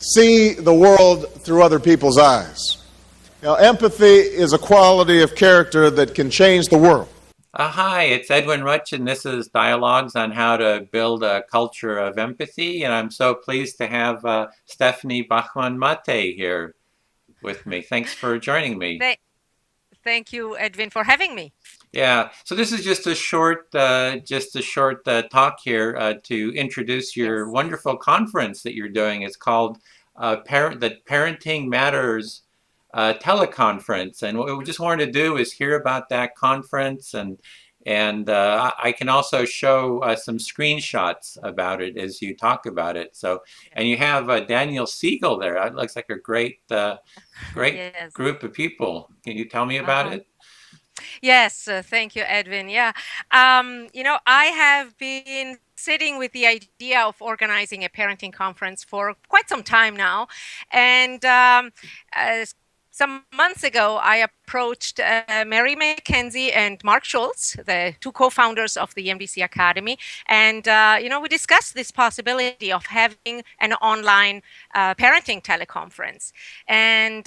see the world through other people's eyes. Now, empathy is a quality of character that can change the world. Hi, it's Edwin Rutsch, and this is Dialogues on How to Build a Culture of Empathy. And I'm so pleased to have Stephanie Bachmann Mattei here with me. Thanks for joining me. Thank you, Edwin, for having me. Yeah, so this is just a short talk here to introduce your wonderful conference that you're doing. It's called the Parenting Matters TeleConference, and what we just wanted to do is hear about that conference, and I can also show some screenshots about it as you talk about it. So, and you have Daniel Siegel there. That looks like a great Yes. group of people. Can you tell me about it? Yes, thank you, Edwin. Yeah, I have been sitting with the idea of organizing a parenting conference for quite some time now, and some months ago, I approached Mary McKenzie and Mark Schultz, the two co-founders of the MDC Academy, and we discussed this possibility of having an online parenting teleconference, and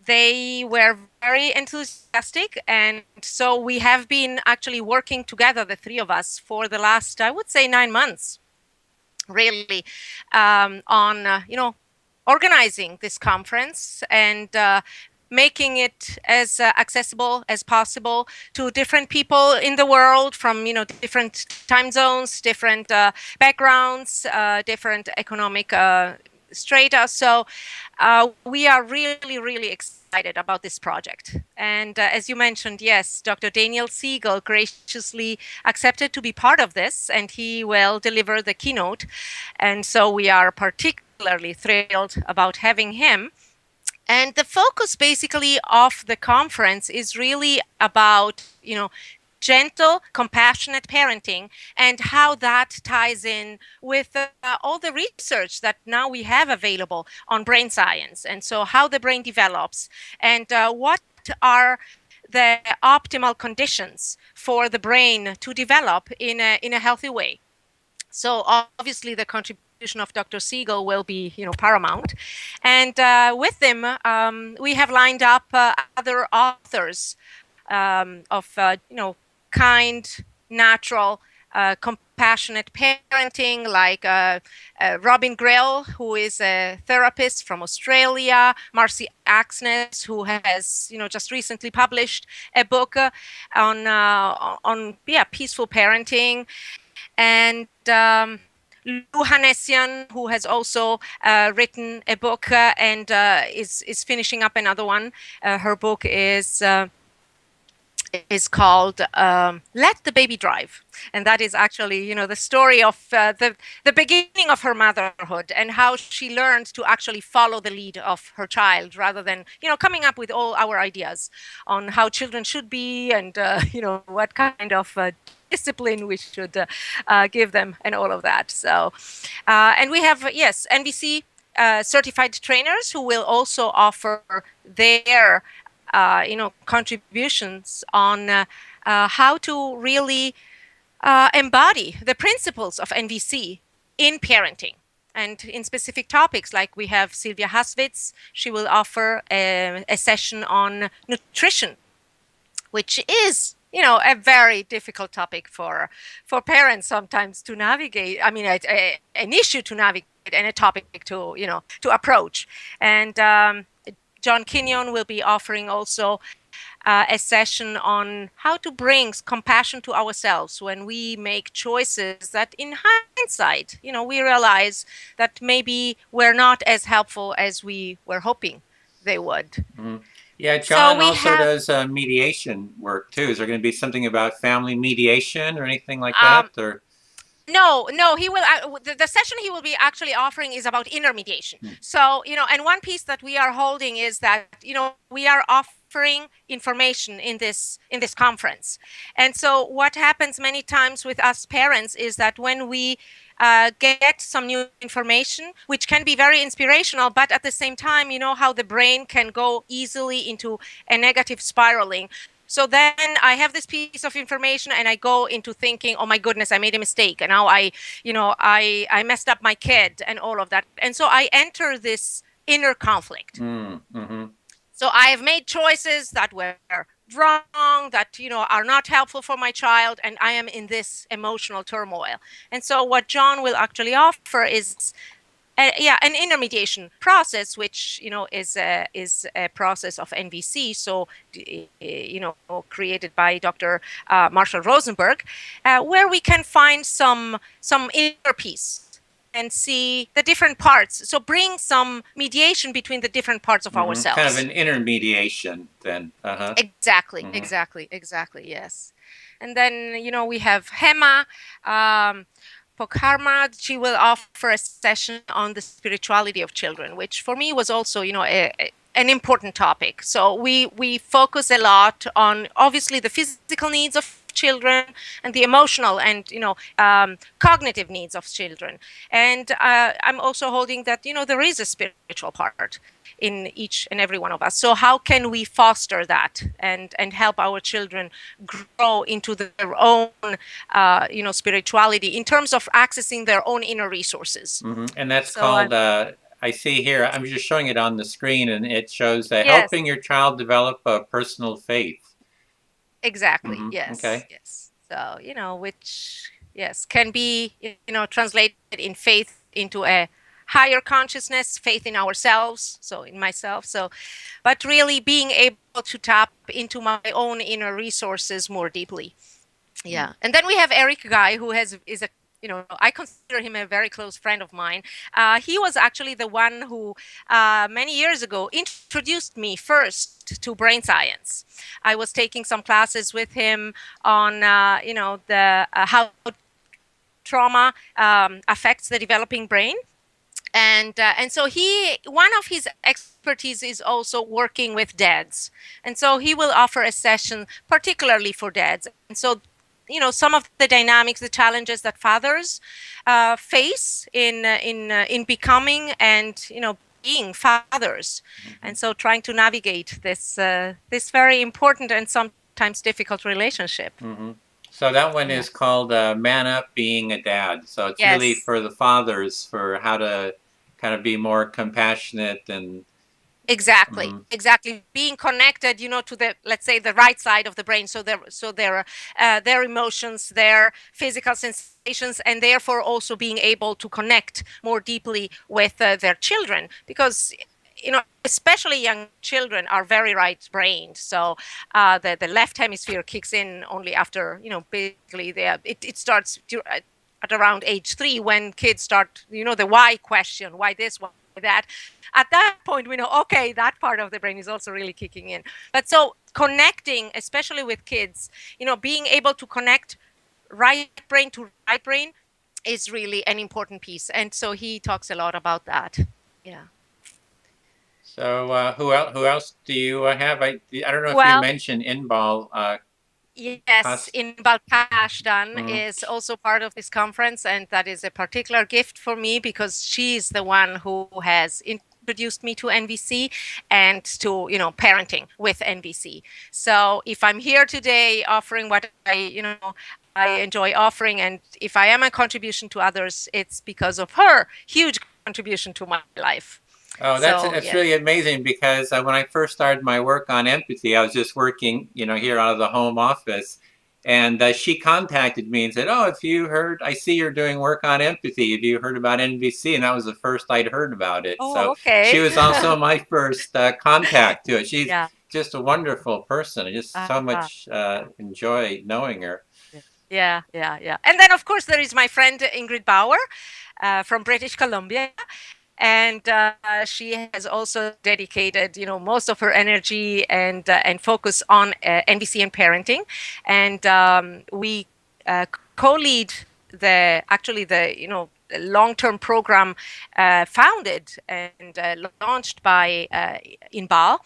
they were very enthusiastic, and so we have been actually working together, the three of us, for the last, I would say, 9 months, really, on organizing this conference and making it as accessible as possible to different people in the world from different time zones, different backgrounds, different economic strata. So we are really, really excited about this project. And as you mentioned, yes, Dr. Daniel Siegel graciously accepted to be part of this, and he will deliver the keynote. And so we are particularly thrilled about having him. And the focus basically of the conference is really about, gentle, compassionate parenting and how that ties in with all the research that now we have available on brain science. And so how the brain develops and what are the optimal conditions for the brain to develop in a healthy way. So obviously the contribution of Dr. Siegel will be, paramount. And with them, we have lined up other authors of, kind, natural, compassionate parenting, like Robin Grell, who is a therapist from Australia, Marcy Axness, who has, just recently published a book on peaceful parenting, and Lou Hanessian, who has also written a book and is finishing up another one. Her book is called Let the Baby Drive. And that is actually, the story of the beginning of her motherhood and how she learned to actually follow the lead of her child rather than, coming up with all our ideas on how children should be and, what kind of discipline we should give them and all of that. So, and we have, NBC certified trainers who will also offer their contributions on how to really embody the principles of NVC in parenting and in specific topics. Like we have Sylvia Haswitz. She will offer a session on nutrition, which is, a very difficult topic for parents sometimes to navigate. I mean, an issue to navigate and a topic to, to approach. And John Kenyon will be offering also a session on how to bring compassion to ourselves when we make choices that in hindsight, we realize that maybe we're not as helpful as we were hoping they would. Mm-hmm. Yeah, John also does mediation work too. Is there going to be something about family mediation or anything like that? Or No, he will. The session he will be actually offering is about inner mediation. So, and one piece that we are holding is that, we are offering information in this conference. And so what happens many times with us parents is that when we get some new information, which can be very inspirational, but at the same time, how the brain can go easily into a negative spiraling. So then I have this piece of information and I go into thinking, oh my goodness, I made a mistake. And now I messed up my kid and all of that. And so I enter this inner conflict. Mm-hmm. So I have made choices that were wrong, that are not helpful for my child, and I am in this emotional turmoil. And so what John will actually offer is an intermediation process, which is a process of NVC. So created by Dr. Marshall Rosenberg, where we can find some inner peace and see the different parts. So bring some mediation between the different parts of ourselves. Kind of an intermediation then. Exactly, exactly, yes. And then, we have Hema Pokharma. She will offer a session on the spirituality of children, which for me was also, an important topic. So we focus a lot on, obviously, the physical needs of children and the emotional and cognitive needs of children. And I'm also holding that there is a spiritual part in each and every one of us. So how can we foster that and help our children grow into their own spirituality in terms of accessing their own inner resources? And that's called I see here, I'm just showing it on the screen, and it shows helping your child develop a personal faith. Exactly. Yes. Okay. Yes. So, which, yes, can be, translated in faith into a higher consciousness, faith in ourselves, so in myself. So, but really being able to tap into my own inner resources more deeply. Yeah. And then we have Eric Guy, who is a I consider him a very close friend of mine. He was actually the one who many years ago introduced me first to brain science. I was taking some classes with him on, how trauma affects the developing brain. And so one of his expertise is also working with dads. And so he will offer a session particularly for dads. And so some of the dynamics, the challenges that fathers face in becoming and being fathers, and so trying to navigate this very important and sometimes difficult relationship. So that one is called Man Up Being a Dad. So it's really for the fathers, for how to kind of be more compassionate and Exactly. Being connected, to the, let's say, the right side of the brain. So their emotions, their physical sensations, and therefore also being able to connect more deeply with their children, because especially young children are very right-brained. So the left hemisphere kicks in only after basically it starts at around age 3, when kids start the why question, why this, why that. At that point, we know, okay, that part of the brain is also really kicking in. But so connecting, especially with kids, being able to connect right brain to right brain is really an important piece. And so he talks a lot about that. Yeah. So who else do you have? I don't know if you mentioned Inbal. Yes, Inbal Kashdan is also part of this conference, and that is a particular gift for me because she's the one who has introduced me to NVC and to parenting with NVC. So if I'm here today offering what I enjoy offering, and if I am a contribution to others, it's because of her huge contribution to my life. Oh, that's really amazing, because when I first started my work on empathy, I was just working, here out of the home office, and she contacted me and said, "Oh, if you heard, I see you're doing work on empathy. Have you heard about NVC?" And that was the first I'd heard about it. Oh, okay. She was also my first contact to it. She's just a wonderful person. I just so much enjoy knowing her. Yeah. And then, of course, there is my friend Ingrid Bauer from British Columbia. And she has also dedicated, most of her energy and focus on NVC and parenting. And we co-lead the long-term program founded and launched by Inbal,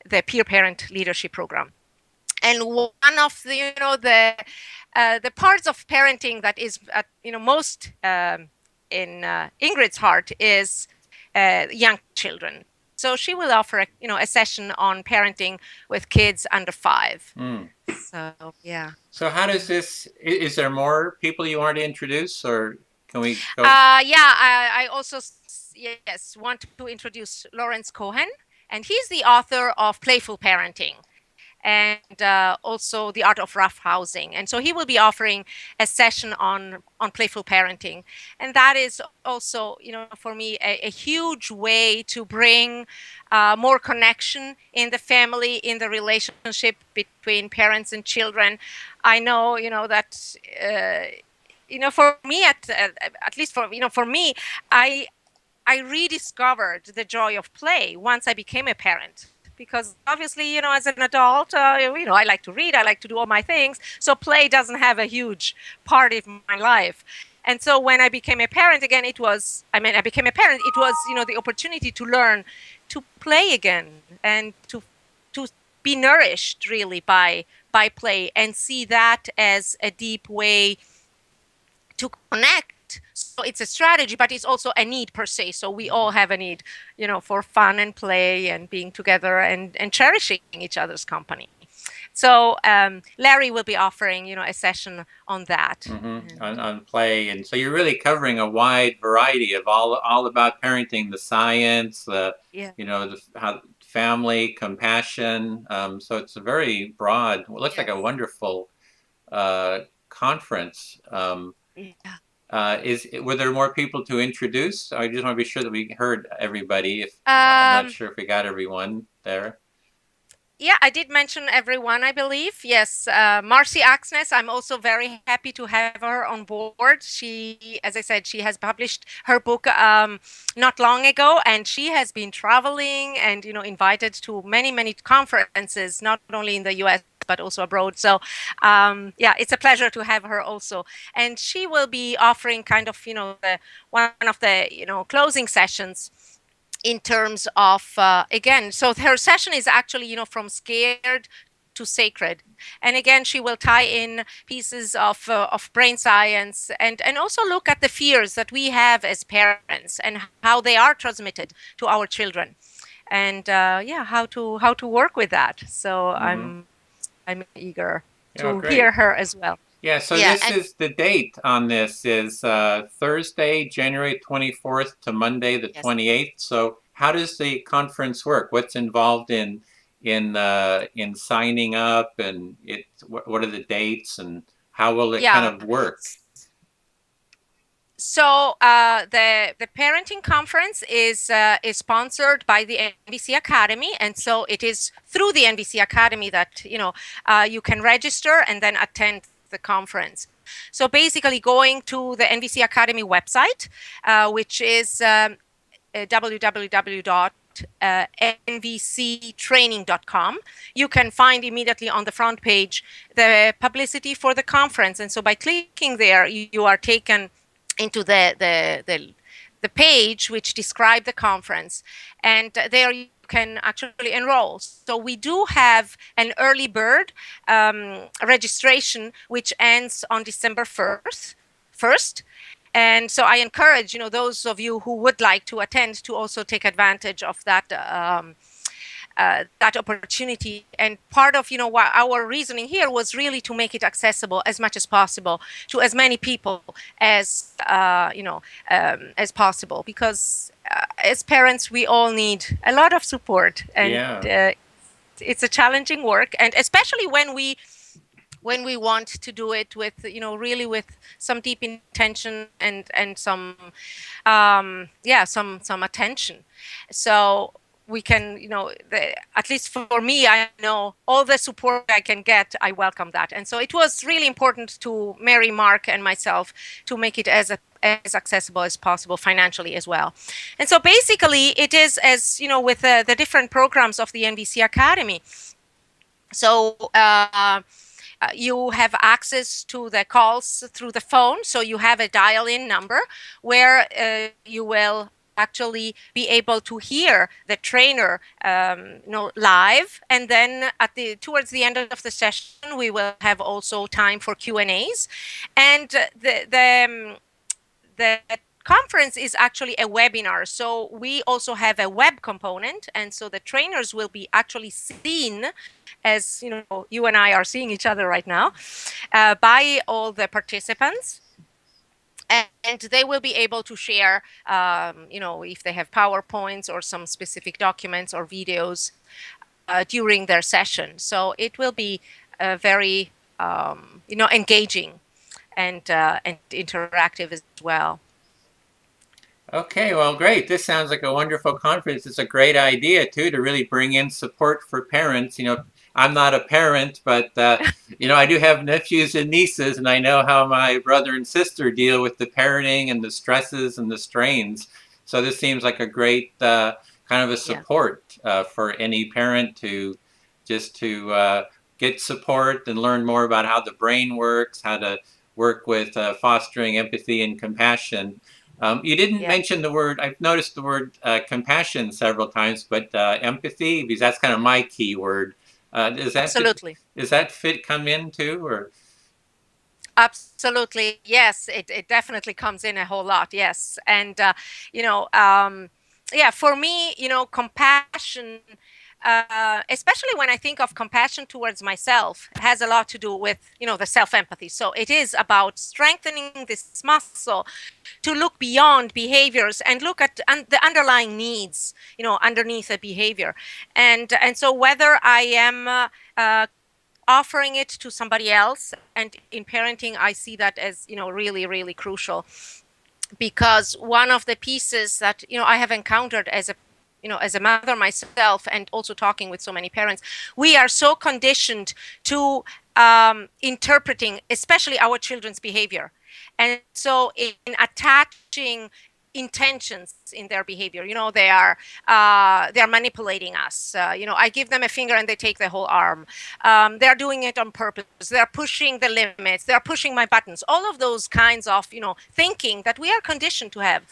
the Peer Parent Leadership Program. And one of the parts of parenting that is most in Ingrid's heart is young children. so she will offer a session on parenting with kids under 5. So yeah. So how does this? Is there more people you want to introduce, or can we go? Yeah, I also yes want to introduce Lawrence Cohen, and he's the author of Playful Parenting, and also The Art of Roughhousing. And so he will be offering a session on playful parenting, and that is also, for me, a huge way to bring more connection in the family, in the relationship between parents and children. I know, that. For me, at least for me, I rediscovered the joy of play once I became a parent. Because obviously, as an adult, I like to read, I like to do all my things. So play doesn't have a huge part of my life. And so when I became a parent again, it was the opportunity to learn to play again and to be nourished really by play, and see that as a deep way to connect. So it's a strategy, but it's also a need per se. So we all have a need, for fun and play and being together and cherishing each other's company. So Larry will be offering, a session on that. On play. And so you're really covering a wide variety of all about parenting, the science, how family, compassion. So it's a very broad, looks like a wonderful conference. Were there more people to introduce? I just want to be sure that we heard everybody. I'm not sure if we got everyone there. Yeah, I did mention everyone, I believe. Yes, Marcy Axness, I'm also very happy to have her on board. She, as I said, she has published her book not long ago, and she has been traveling and, invited to many, many conferences, not only in the US, but also abroad. So, yeah, it's a pleasure to have her also. And she will be offering kind of, one of the, closing sessions in terms of, again, so her session is actually, from scared to sacred. And again, she will tie in pieces of brain science and also look at the fears that we have as parents and how they are transmitted to our children. And how to work with that. So I'm eager to hear her as well. Yeah, so this is the date on this is Thursday, January 24th to Monday the 28th. So how does the conference work? What's involved in signing up, and what are the dates, and how will it kind of work? So the parenting conference is sponsored by the NVC Academy, and so it is through the NVC Academy that you can register and then attend the conference. So basically, going to the NVC Academy website, which is www.nvctraining.com, you can find immediately on the front page the publicity for the conference, and so by clicking there, you are taken into the page which describes the conference, and there you can actually enroll. So we do have an early bird registration which ends on December 1st. And so I encourage, those of you who would like to attend to also take advantage of that that opportunity. And part of, what our reasoning here was really to make it accessible as much as possible to as many people as possible, because as parents, we all need a lot of support, and it's a challenging work, and especially when we want to do it with, really with some deep intention and some some attention. So we can, at least for me, I know all the support I can get, I welcome that. And so it was really important to Mary, Mark, and myself to make it as accessible as possible financially as well. And so basically it is, as with the different programs of the NVC Academy. So you have access to the calls through the phone. So you have a dial-in number where you will actually be able to hear the trainer live, and then towards the end of the session we will have also time for Q&As, and the conference is actually a webinar. So we also have a web component. And so the trainers will be actually seen, as you and I are seeing each other right now, by all the participants. And they will be able to share, if they have PowerPoints or some specific documents or videos during their session. So it will be very, engaging and interactive as well. Okay, well, great. This sounds like a wonderful conference. It's a great idea, too, to really bring in support for parents. I'm not a parent, but, I do have nephews and nieces, and I know how my brother and sister deal with the parenting and the stresses and the strains. So this seems like a great kind of a support for any parent to get support and learn more about how the brain works, how to work with fostering empathy and compassion. You didn't mention the word, I've noticed the word compassion several times, but empathy, because that's kind of my key word. Absolutely. Does that come in too, or? Absolutely. Yes, it definitely comes in a whole lot. Yes. And, for me, compassion, especially when I think of compassion towards myself, has a lot to do with, the self-empathy. So it is about strengthening this muscle to look beyond behaviors and look at the underlying needs, underneath a behavior. And so whether I am offering it to somebody else, and in parenting, I see that as, really, really crucial, because one of the pieces that, I have encountered as a mother myself, and also talking with so many parents, we are so conditioned to interpreting, especially our children's behavior. And so in attaching intentions in their behavior, they're manipulating us. I give them a finger and they take the whole arm. They're doing it on purpose. They're pushing the limits. They're pushing my buttons. All of those kinds of, thinking that we are conditioned to have.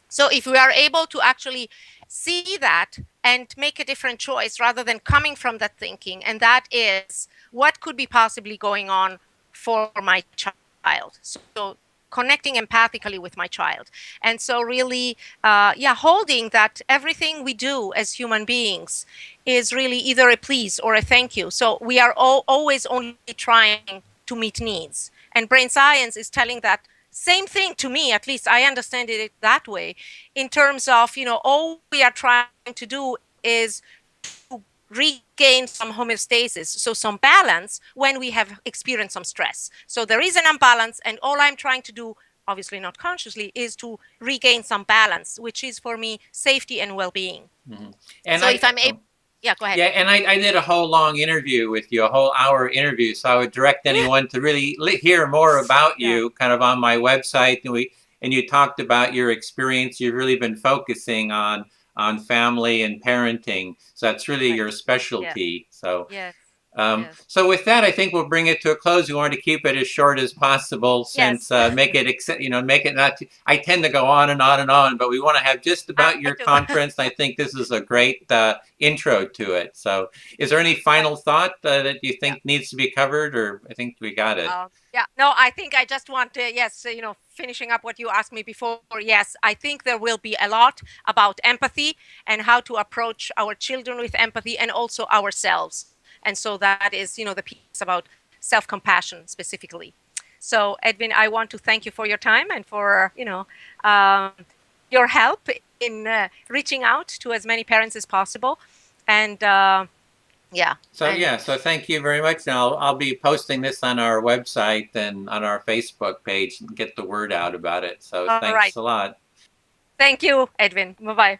So if we are able to actually see that and make a different choice rather than coming from that thinking, and that is what could be possibly going on for my child. So connecting empathically with my child. And so really, holding that everything we do as human beings is really either a please or a thank you. So we are always only trying to meet needs. And brain science is telling that same thing to me, at least I understand it that way, in terms of, all we are trying to do is to regain some homeostasis, so some balance when we have experienced some stress. So there is an imbalance, and all I'm trying to do, obviously not consciously, is to regain some balance, which is for me safety and well-being. Mm-hmm. And so if I'm able, go ahead. Yeah, and I did a whole long interview with you, a whole hour interview. So I would direct anyone to really hear more about you, kind of on my website. And you talked about your experience. You've really been focusing on family and parenting. So that's really your specialty. So. Yes. So with that, I think we'll bring it to a close. We want to keep it as short as possible, since make it not. I tend to go on and on and on, but we want to have just about your conference. I think this is a great intro to it. So, is there any final thought that you think needs to be covered, or I think we got it? No, I think I just want to, finishing up what you asked me before. Yes, I think there will be a lot about empathy and how to approach our children with empathy, and also ourselves. And so that is, the piece about self-compassion specifically. So, Edwin, I want to thank you for your time and for, your help in reaching out to as many parents as possible. And So thank you very much. Now I'll be posting this on our website and on our Facebook page and get the word out about it. So thanks a lot. Thank you, Edwin. Bye-bye.